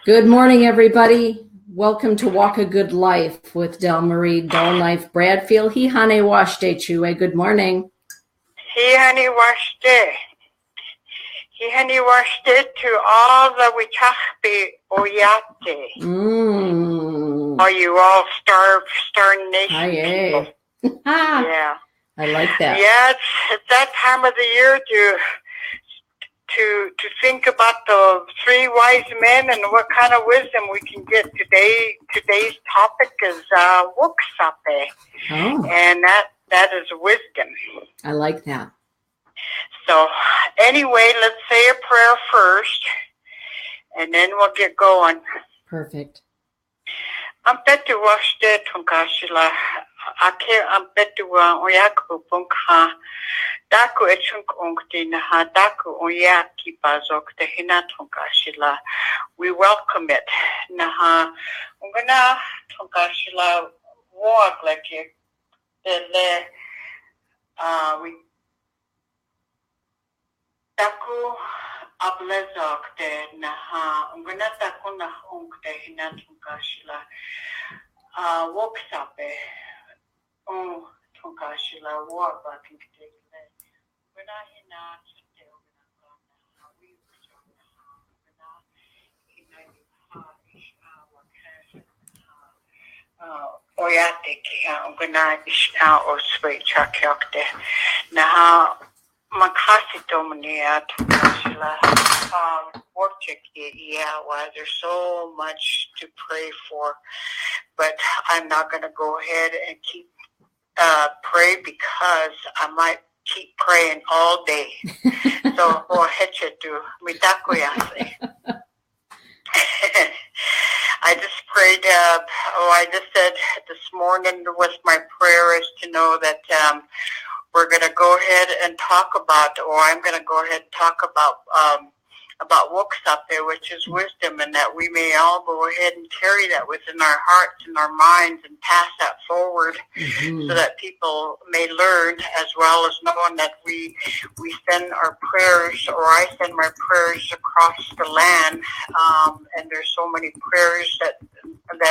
Good morning, everybody. Welcome to Walk a Good Life with Dellmarie Dullknife Bradfield. He hane washte chue. Good morning. He honey washte. He honey washte to all the wichachbe oyate. Are you all star nation people? Yeah. I like that. Yeah, it's that time of the year to think about the three wise men and what kind of wisdom we can get. Today's topic is Woksape. Oh. And that is wisdom. I like that. So anyway, let's say a prayer first, and then we'll get going. Perfect. Ampetu washte tunkashila. Ake ampetu wa oyaku punkha. Daku echunk onkti naha daku oyaki bazok te hina tunkashila. We welcome it. Naha ungana tunkashila walk like you. We Taku ablezok te naha ungana taku na onkte hina tunkashila. Woksape. Oh, tunkashila walk back in the when I hina still oyate ki ungana ishna oswe chakyokte naha makasito mnia tunkashila yeah, there's so much to pray for, but I'm not going to go ahead and keep pray because I might keep praying all day. So go ahead to mitakuyase. I just prayed. I just said this morning with my prayer is to know that we're going to go ahead and talk about, or I'm going to go ahead and talk about Woksape, which is wisdom, and that we may all go ahead and carry that within our hearts and our minds and pass that forward so that people may learn, as well as knowing that we send our prayers, or I send my prayers across the land, and there's so many prayers that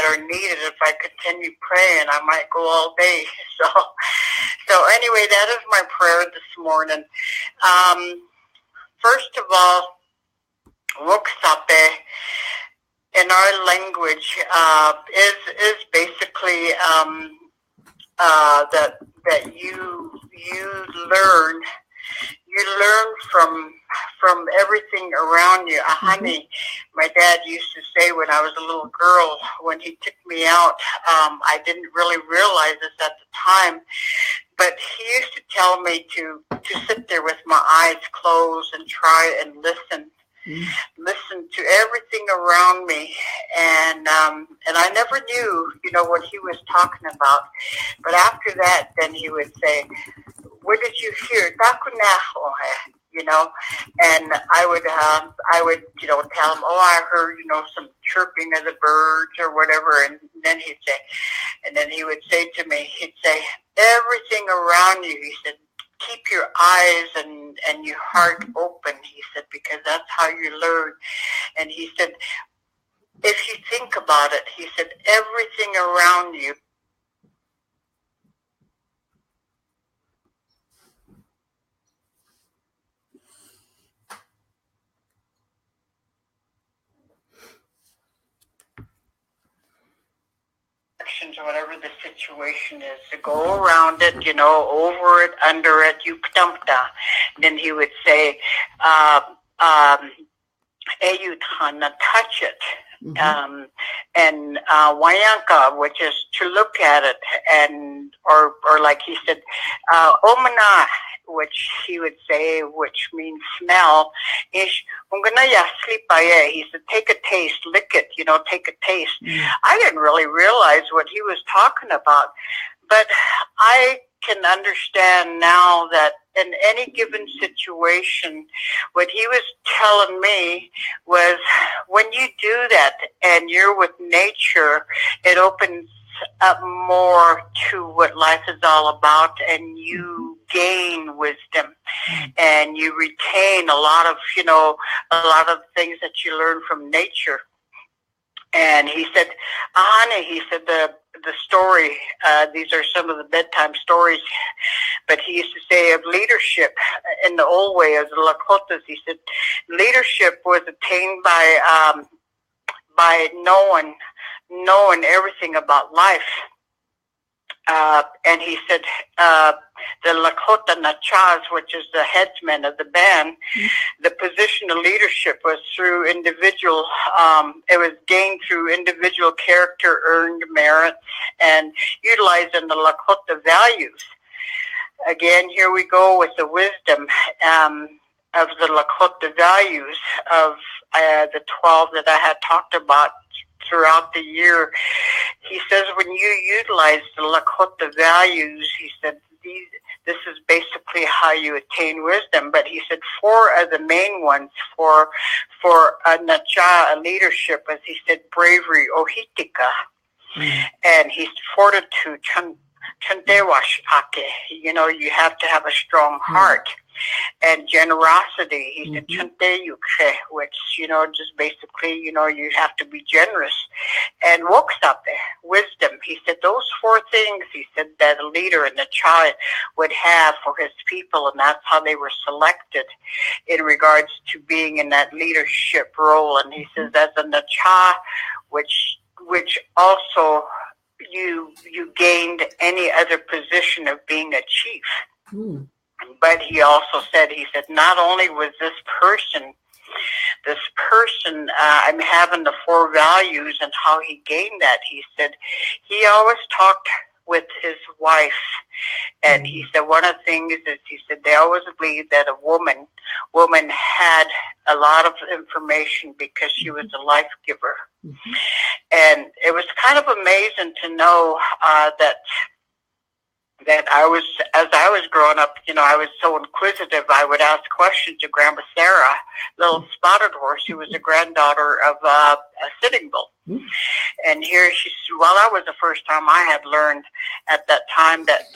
are needed. If I continue praying, I might go all day. So anyway, that is my prayer this morning. First of all, Woksape in our language is basically that you learn from everything around you. Ahani, my dad used to say when I was a little girl, when he took me out, I didn't really realize this at the time, but he used to tell me to sit there with my eyes closed and try and listen to everything around me, and I never knew, what he was talking about. But after that, then he would say, "What did you hear?" And I would tell him, "Oh, I heard, some chirping of the birds or whatever." And then he would say to me, he'd say, "Everything around you," he said, "keep your eyes and your heart open," he said, "because that's how you learn." And he said, if you think about it, he said, everything around you or whatever the situation is, to go around it, over it, under it, you ktampta. Then he would say, Eyutana, touch it. And wayanka, which is to look at it, and or like he said, omana, which he would say, which means smell. Ish unganaya slipaye. He said, take a taste, lick it, take a taste. I didn't really realize what he was talking about, but I can understand now that in any given situation, what he was telling me was, when you do that and you're with nature, it opens up more to what life is all about, and you gain wisdom and you retain a lot of things that you learn from nature. And he said, honey, he said, the story, these are some of the bedtime stories, but he used to say of leadership in the old way as the Lakotas. He said leadership was attained by knowing everything about life. And he said the Lakota Nachas, which is the headsman of the band, the position of leadership was through individual, it was gained through individual character, earned merit, and utilizing the Lakota values. Again, here we go with the wisdom of the Lakota values of the 12 that I had talked about throughout the year. He says when you utilize the Lakota values, he said this is basically how you attain wisdom. But he said 4 of the main ones for a Nacha, a leadership, as he said, bravery, ohitika, and he's fortitude, chantewash ake. You know, you have to have a strong heart. And generosity, he said, chanteyukhe, which, you know, just basically, you know, you have to be generous. And Woksape, wisdom, he said, those 4 things, he said, that a leader and a child would have for his people, and that's how they were selected in regards to being in that leadership role. And he says, as a Nacha, which also you gained any other position of being a chief. But he also said, he said, not only was this person, I'm having the 4 values and how he gained that. He said, he always talked with his wife. And he said, one of the things is, he said, they always believed that a woman had a lot of information because she was a life giver. And it was kind of amazing to know that as I was growing up, you know, I was so inquisitive. I would ask questions to Grandma Sarah, little spotted horse, who was the granddaughter of a Sitting Bull. And here well, that was the first time I had learned at that time that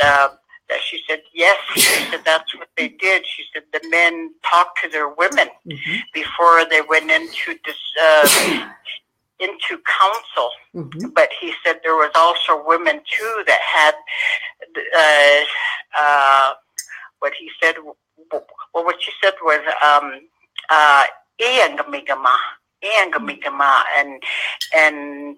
she said, yes, she said that's what they did. She said the men talked to their women before they went into this, into council. But he said there was also women too that had what he said, well, what she said was Iangamigama and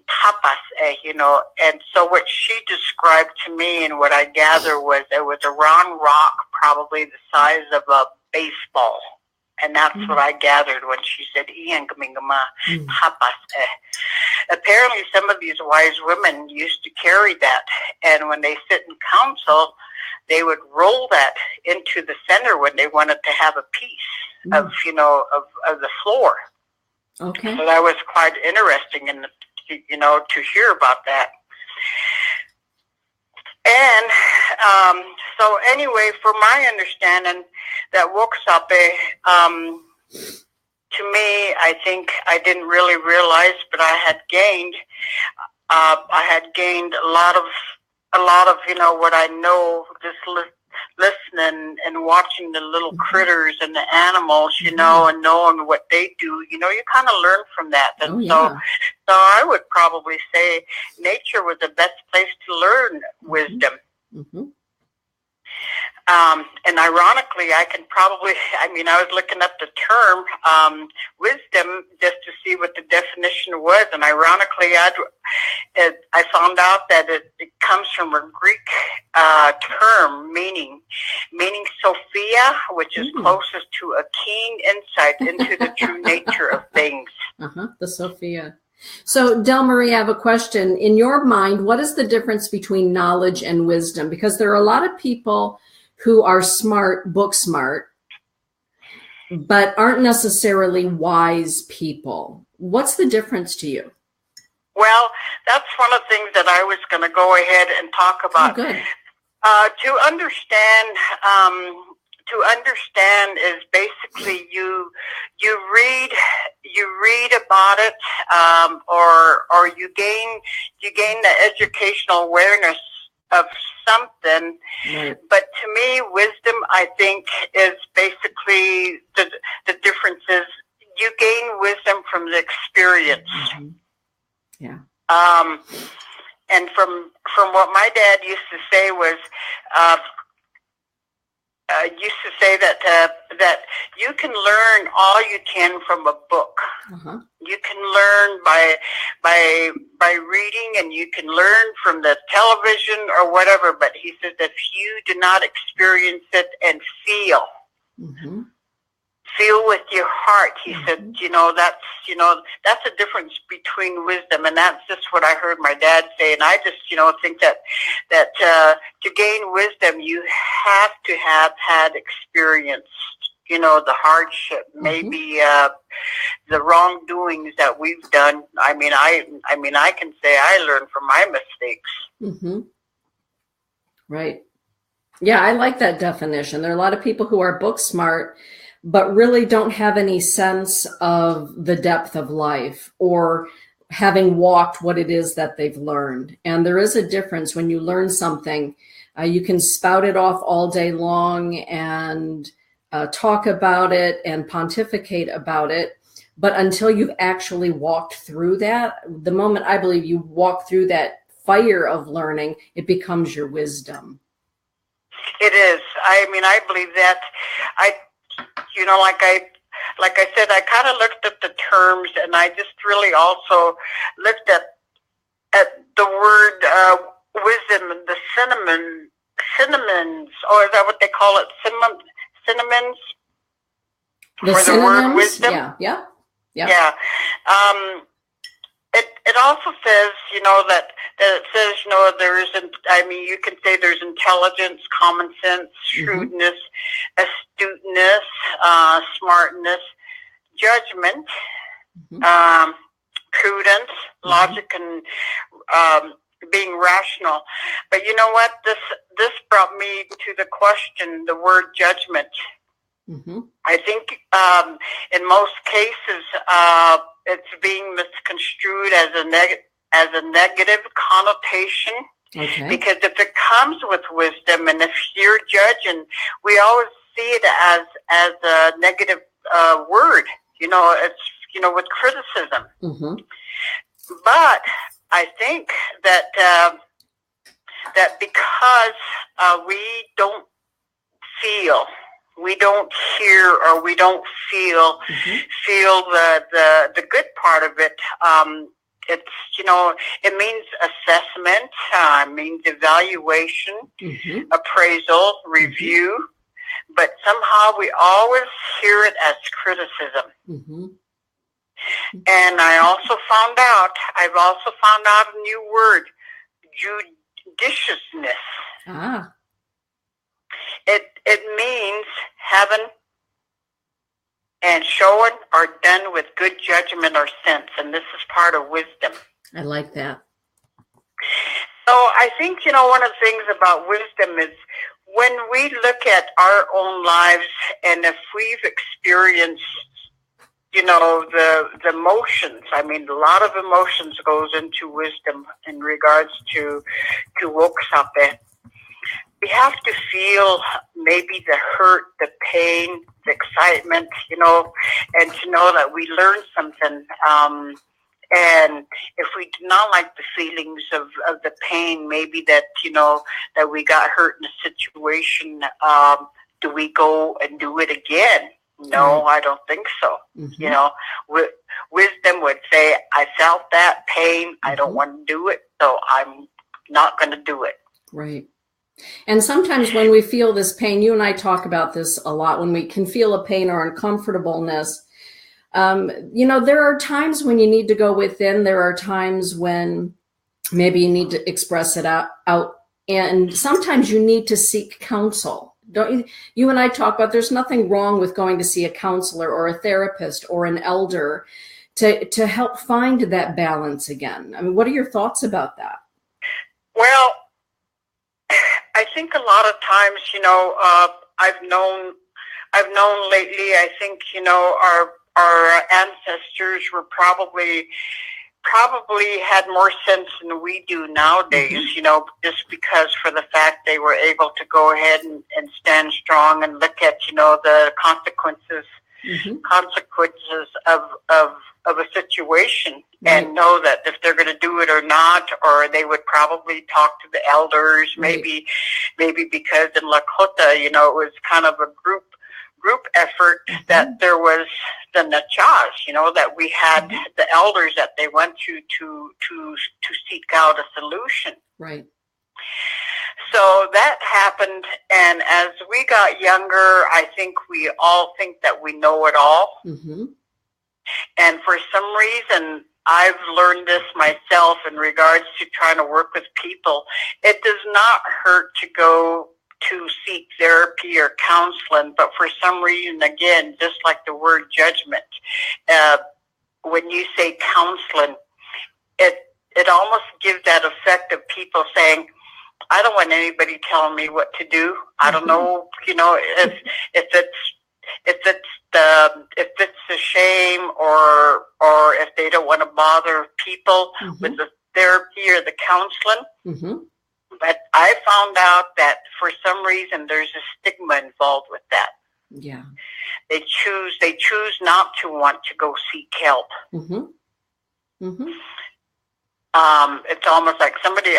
tapas, you know. And so what she described to me and what I gather was it was a round rock, probably the size of a baseball. And that's what I gathered when she said Iangamigama tapas. Apparently some of these wise women used to carry that, and when they sit in council, they would roll that into the center when they wanted to have a piece of, you know, of the floor. Okay. So that was quite interesting, and you know, to hear about that. And so anyway, from my understanding, that Woksape, to me, I think I didn't really realize, but I had gained a lot of, you know, what I know, just listening and watching the little critters and the animals, you know, and knowing what they do, you know, you kind of learn from that. And so I would probably say nature was the best place to learn wisdom. And ironically, I was looking up the term wisdom just to see what the definition was. And ironically, I found out that it comes from a Greek term meaning Sophia, which is closest to a keen insight into the true nature of things. The Sophia. So, Dellmarie, I have a question. In your mind, what is the difference between knowledge and wisdom? Because there are a lot of people who are smart, book smart, but aren't necessarily wise people. What's the difference to you? Well, that's one of the things that I was going to go ahead and talk about. Oh, good. To understand is basically you read about it, or you gain the educational awareness of something. But to me, wisdom, I think, is basically the difference is you gain wisdom from the experience. Yeah. And from what my dad used to say was, that you can learn all you can from a book. Uh-huh. You can learn by reading, and you can learn from the television or whatever. But he says if you do not experience it and feel. Mm-hmm. Feel with your heart, he said, that's the difference between wisdom. And that's just what I heard my dad say. And I just, think that to gain wisdom, you have to have had experience, the hardship, maybe the wrongdoings that we've done. I mean, I can say I learned from my mistakes. Mm-hmm. Right. Yeah, I like that definition. There are a lot of people who are book smart, but really don't have any sense of the depth of life or having walked what it is that they've learned. And there is a difference when you learn something. You can spout it off all day long and talk about it and pontificate about it. But until you've actually walked through that, the moment I believe you walk through that fire of learning, it becomes your wisdom. It is. I believe that. Like I said, I kind of looked at the terms, and I just really also looked at the word wisdom, the synonyms, or is that what they call it? Synonyms for the word wisdom. Yeah. Yeah. It also says, that it says, there isn't, you can say there's intelligence, common sense, shrewdness, astuteness, smartness, judgment, prudence, logic, and being rational. But you know what? This brought me to the question, the word judgment. Mm-hmm. I think in most cases, it's being misconstrued as a negative connotation. Okay. Because if it comes with wisdom, and if you're judging, we always see it as a negative word. It's with criticism. Mm-hmm. But I think that because we don't feel. We don't hear, or we don't feel the good part of it. It's it means assessment, means evaluation, appraisal, review, but somehow we always hear it as criticism. And I've also found out a new word, judiciousness. Ah. It means having and showing or done with good judgment or sense, and this is part of wisdom. I like that. So I think, one of the things about wisdom is when we look at our own lives, and if we've experienced, the emotions, a lot of emotions goes into wisdom in regards to Woksape. We have to feel maybe the hurt, the pain, the excitement, and to know that we learned something. And if we do not like the feelings of the pain, maybe that, that we got hurt in a situation, do we go and do it again? No, I don't think so. Wisdom would say, I felt that pain. I don't want to do it, so I'm not going to do it. Right. And sometimes when we feel this pain, you and I talk about this a lot, when we can feel a pain or uncomfortableness, there are times when you need to go within. There are times when maybe you need to express it out. And sometimes you need to seek counsel. Don't you? You and I talk about there's nothing wrong with going to see a counselor or a therapist or an elder to help find that balance again. What are your thoughts about that? Well, I think a lot of times, I've known lately, I think, our ancestors were probably had more sense than we do nowadays, just because for the fact they were able to go ahead and stand strong and look at, the consequences consequences of a situation, and know that if they're going to do it or not, or they would probably talk to the elders, maybe because in Lakota, it was kind of a group effort, that there was the nachas, that we had the elders that they went to seek out a solution. Right. So that happened, and as we got younger, I think we all think that we know it all. And for some reason, I've learned this myself in regards to trying to work with people. It does not hurt to go to seek therapy or counseling, but for some reason, again, just like the word judgment, when you say counseling, it almost gives that effect of people saying, I don't want anybody telling me what to do. I don't know, if it's a shame, or if they don't want to bother people with the therapy or the counseling. But I found out that for some reason there's a stigma involved with that. Yeah. They choose not to want to go seek help. It's almost like somebody's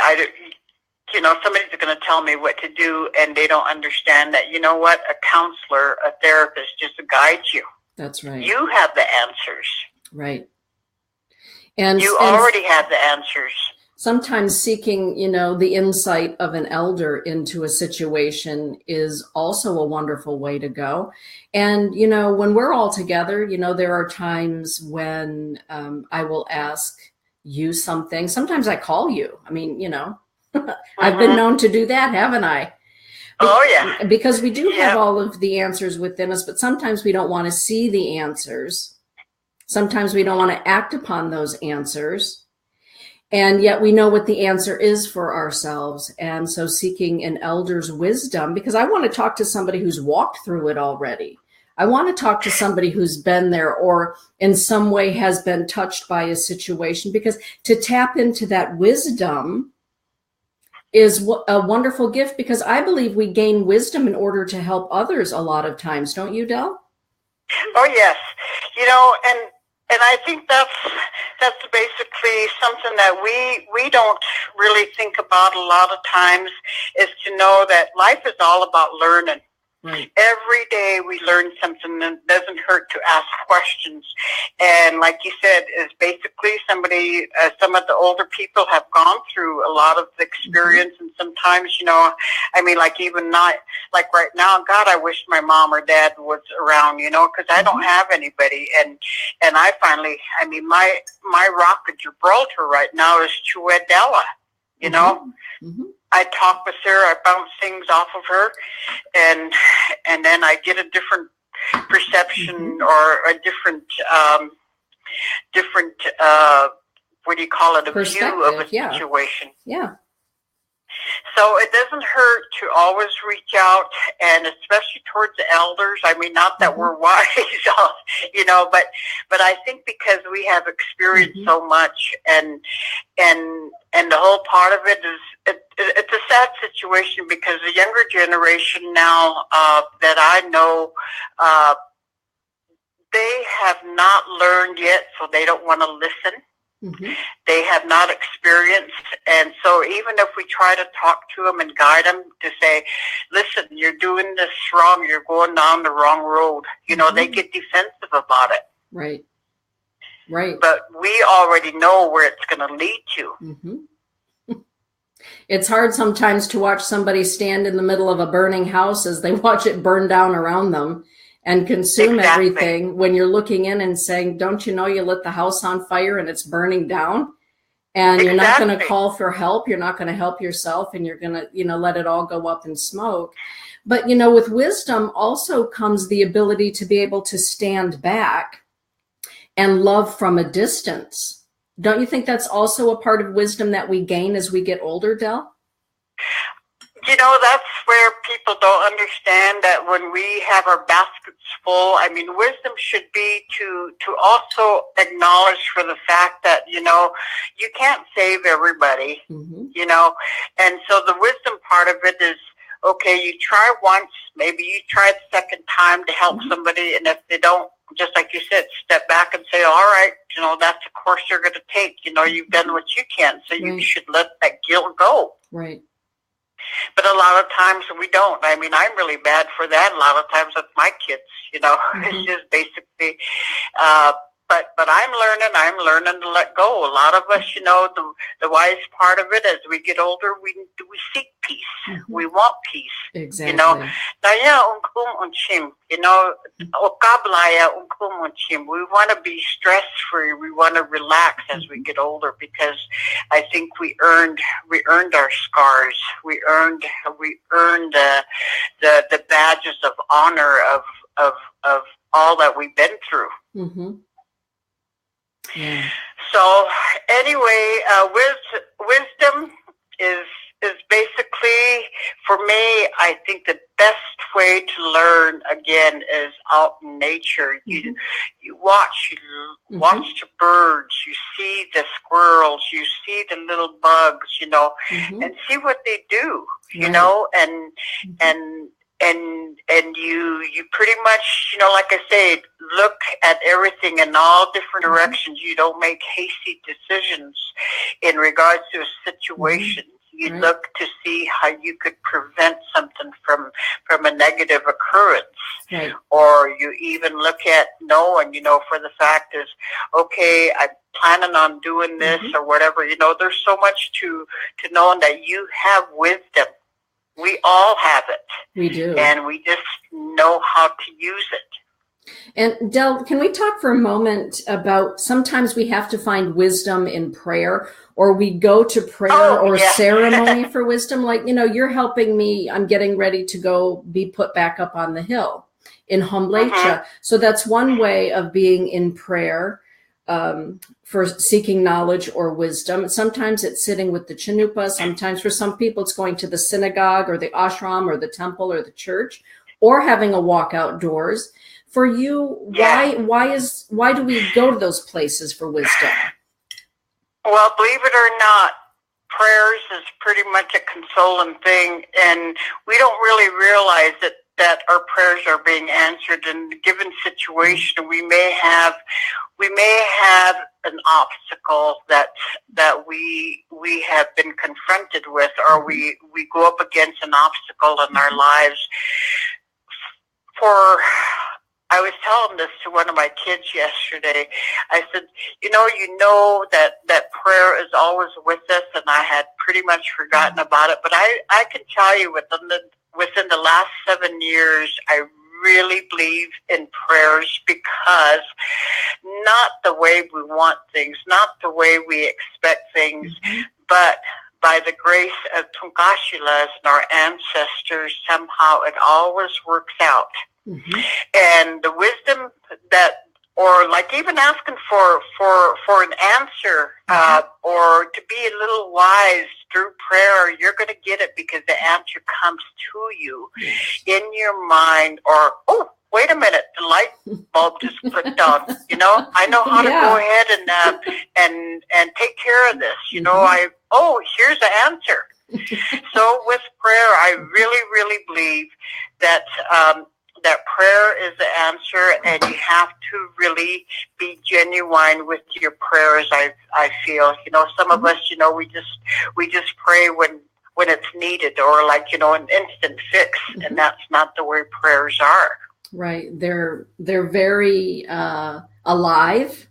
going to tell me what to do, and they don't understand that, a counselor, a therapist just guides you. That's right. You have the answers. Right. And you already have the answers. Sometimes seeking, the insight of an elder into a situation is also a wonderful way to go. And, when we're all together, there are times when I will ask you something. Sometimes I call you. I mean, I've been known to do that, haven't I? Oh, yeah. Because we do have all of the answers within us, but sometimes we don't want to see the answers. Sometimes we don't want to act upon those answers. And yet we know what the answer is for ourselves. And so seeking an elder's wisdom, because I want to talk to somebody who's walked through it already. I want to talk to somebody who's been there or in some way has been touched by a situation, because to tap into that wisdom is a wonderful gift, because I believe we gain wisdom in order to help others a lot of times. Don't you, Del? Oh, yes. And I think that's basically something that we don't really think about a lot of times, is to know that life is all about learning. Right. Every day we learn something, that doesn't hurt to ask questions. And like you said, is basically some of the older people have gone through a lot of the experience. And sometimes, like even not, like right now, God, I wish my mom or dad was around, because I don't have anybody. And I finally, my rock of Gibraltar right now is Chuedella, I talk with her, I bounce things off of her, and then I get a different perception or a different what do you call it, a view of a situation. Yeah. So it doesn't hurt to always reach out, and especially towards the elders. Not that we're wise, but I think because we have experienced so much, and the whole part of it is it's a sad situation, because the younger generation now that I know, they have not learned yet, so they don't want to listen. They have not experienced, and so even if we try to talk to them and guide them to say, listen, you're doing this wrong, you're going down the wrong road, they get defensive about it. Right. But we already know where it's going to lead to. It's hard sometimes to watch somebody stand in the middle of a burning house as they watch it burn down around them and consume everything, when you're looking in and saying, don't you know you lit the house on fire and it's burning down? And you're not going to call for help. You're not going to help yourself, and you're going to, let it all go up in smoke. But, with wisdom also comes the ability to be able to stand back and love from a distance. Don't you think that's also a part of wisdom that we gain as we get older, Del? That's where people don't understand that when we have our baskets full, wisdom should be to also acknowledge for the fact that, you can't save everybody, and so the wisdom part of it is okay, you try once, maybe you try the second time to help somebody, and if they don't, just like you said, step back and say, all right, that's the course you're going to take. You've done what you can, so you should let that guilt go. Right. But a lot of times we don't. I mean, I'm really bad for that. A lot of times with my kids, it's just basically, but I'm learning to let go. A lot of us, the wise part of it, as we get older, we seek peace. We want peace. Exactly. We want to be stress free. We want to relax as we get older, because I think we earned our scars. We earned the badges of honor of all that we've been through. Mm-hmm. Yeah. So anyway, wisdom is basically, for me, I think the best way to learn again is out in nature. You watch the birds, you see the squirrels, you see the little bugs, and see what they do, and you pretty much, like I say, look at everything in all different directions. You don't make hasty decisions in regards to a situation. You look to see how you could prevent something from a negative occurrence. Or you even look at knowing, for the fact is, okay, I'm planning on doing this or whatever. There's so much to knowing that you have wisdom. We all have it. We do. And we just know how to use it. And Del, can we talk for a moment about sometimes we have to find wisdom in prayer, or we go to prayer or ceremony for wisdom? Like, you're helping me. I'm getting ready to go be put back up on the hill in Homlecha. So that's one way of being in prayer for seeking knowledge or wisdom. Sometimes it's sitting with the Chanupa. Sometimes for some people, it's going to the synagogue or the ashram or the temple or the church, or having a walk outdoors. For you, why do we go to those places for wisdom? Well, believe it or not, prayers is pretty much a consoling thing, and we don't really realize that our prayers are being answered. In a given situation, we may have an obstacle that we have been confronted with, or we go up against an obstacle in our lives. I was telling this to one of my kids yesterday. I said, that prayer is always with us, and I had pretty much forgotten about it. But I can tell you within the last 7 years, I really believe in prayers, because not the way we want things, not the way we expect things, but by the grace of Tunkashilas and our ancestors, somehow it always works out. And the wisdom or like even asking for an answer, or to be a little wise through prayer, you're going to get it, because the answer comes to you in your mind. Or, oh, wait a minute, the light bulb just clicked on. I know how to go ahead and take care of this. Here's the answer. So with prayer, I really, really believe that that prayer is the answer, and you have to really be genuine with your prayers. I feel, some of us, we just pray when it's needed, or like, an instant fix, and that's not the way prayers are. Right. They're very alive,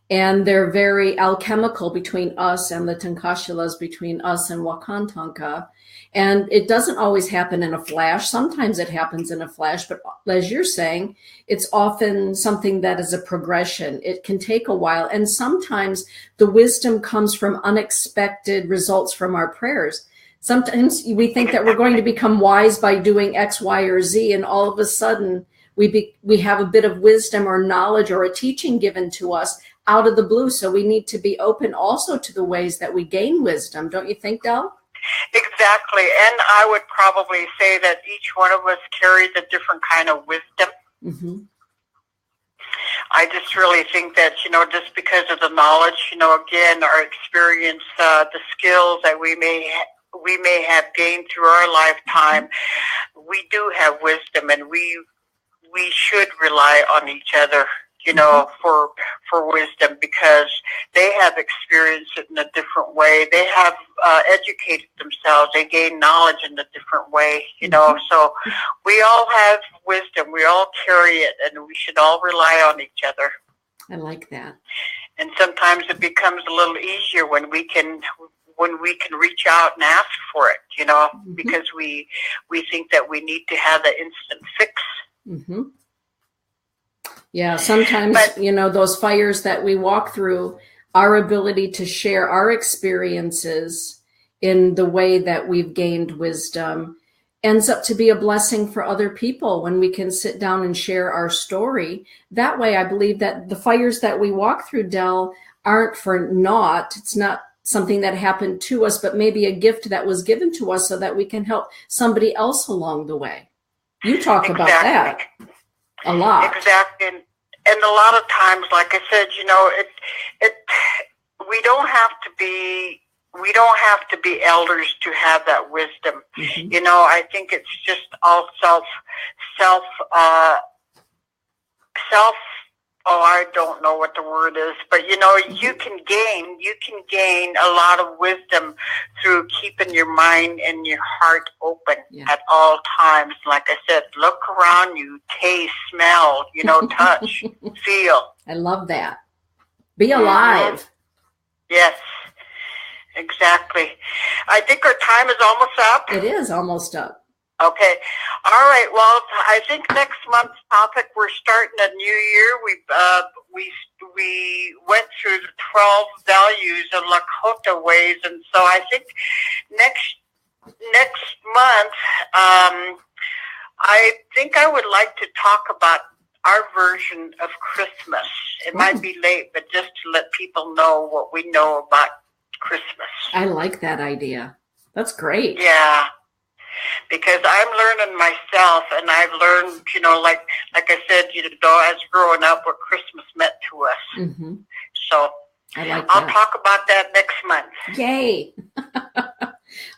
and they're very alchemical between us and the Tankashilas, between us and Wakantanka. And it doesn't always happen in a flash. Sometimes it happens in a flash, but as you're saying, it's often something that is a progression. It can take a while. And sometimes the wisdom comes from unexpected results from our prayers. Sometimes we think that we're going to become wise by doing X, Y, or Z, and all of a sudden we have a bit of wisdom or knowledge or a teaching given to us out of the blue. So we need to be open also to the ways that we gain wisdom. Don't you think, Del? Exactly. And I would probably say that each one of us carries a different kind of wisdom. I just really think that, just because of the knowledge, again, our experience, the skills that we may we may have gained through our lifetime, we do have wisdom, and we should rely on each other, for wisdom, because they have experienced it in a different way. They have educated themselves. They gain knowledge in a different way, So we all have wisdom. We all carry it, and we should all rely on each other. I like that. And sometimes it becomes a little easier when we can reach out and ask for it, because we think that we need to have the instant fix. Mm-hmm. Yeah, sometimes, those fires that we walk through, our ability to share our experiences in the way that we've gained wisdom ends up to be a blessing for other people when we can sit down and share our story. That way, I believe that the fires that we walk through, Dell, aren't for naught. It's not something that happened to us, but maybe a gift that was given to us so that we can help somebody else along the way. You talk about that a lot. Exactly. And a lot of times, like I said, we don't have to be elders to have that wisdom. Mm-hmm. I think it's just all self, I don't know what the word is, but you can gain a lot of wisdom through keeping your mind and your heart open at all times. Like I said, look around you, taste, smell, touch, feel. I love that. Be alive. Mm-hmm. Yes, exactly. I think our time is almost up. It is almost up. Okay. All right. Well, I think next month's topic, we're starting a new year. We went through the 12 values of Lakota ways, and so I think next month, I think I would like to talk about our version of Christmas. It might be late, but just to let people know what we know about Christmas. I like that idea. That's great. Yeah. Because I'm learning myself, and I've learned, like I said, as growing up, what Christmas meant to us. Mm-hmm. So I'll talk about that next month. Yay!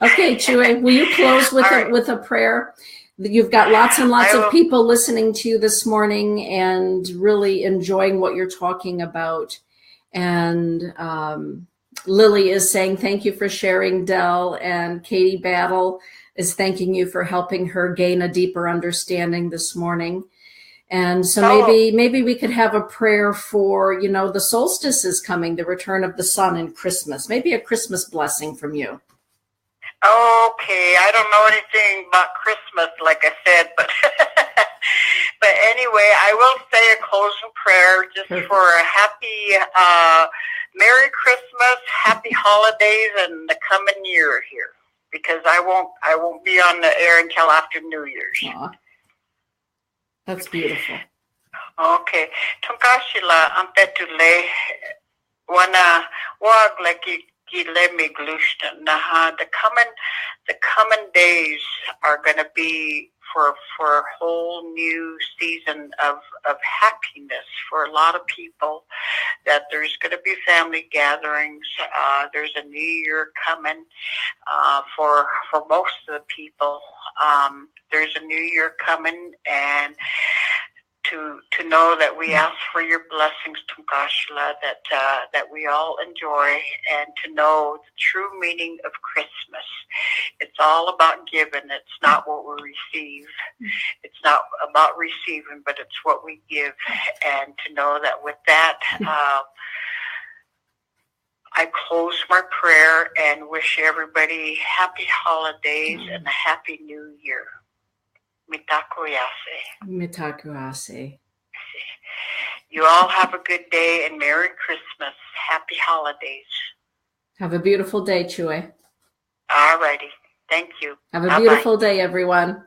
Okay, Chewy, will you close with a prayer? You've got lots and lots of people listening to you this morning and really enjoying what you're talking about. And Lily is saying thank you for sharing, Dell, and Katie Battle is thanking you for helping her gain a deeper understanding this morning. And so maybe we could have a prayer for, the solstice is coming, the return of the sun, and Christmas. Maybe a Christmas blessing from you. Okay, I don't know anything about Christmas, like I said, but but anyway, I will say a closing prayer just for a happy Merry Christmas, happy holidays, and the coming year here. Because I won't be on the air until after New Year's. Aww. That's beautiful. Okay. Tunkashila ampetule wana wag like me glushta. Naha. The coming days are gonna be for a whole new season of happiness for a lot of people, that there's going to be family gatherings. There's a new year coming for most of the people. There's a new year coming, and to know that we ask for your blessings, Tunkashla, that we all enjoy, and to know the true meaning of Christmas. It's all about giving. It's not what we receive. It's not about receiving, but it's what we give. And to know that with that, I close my prayer and wish everybody happy holidays and a happy new year. Mitakoyase. Mitakoyase. You all have a good day and Merry Christmas. Happy holidays. Have a beautiful day, Chewy. All righty. Thank you. Have a beautiful day, everyone.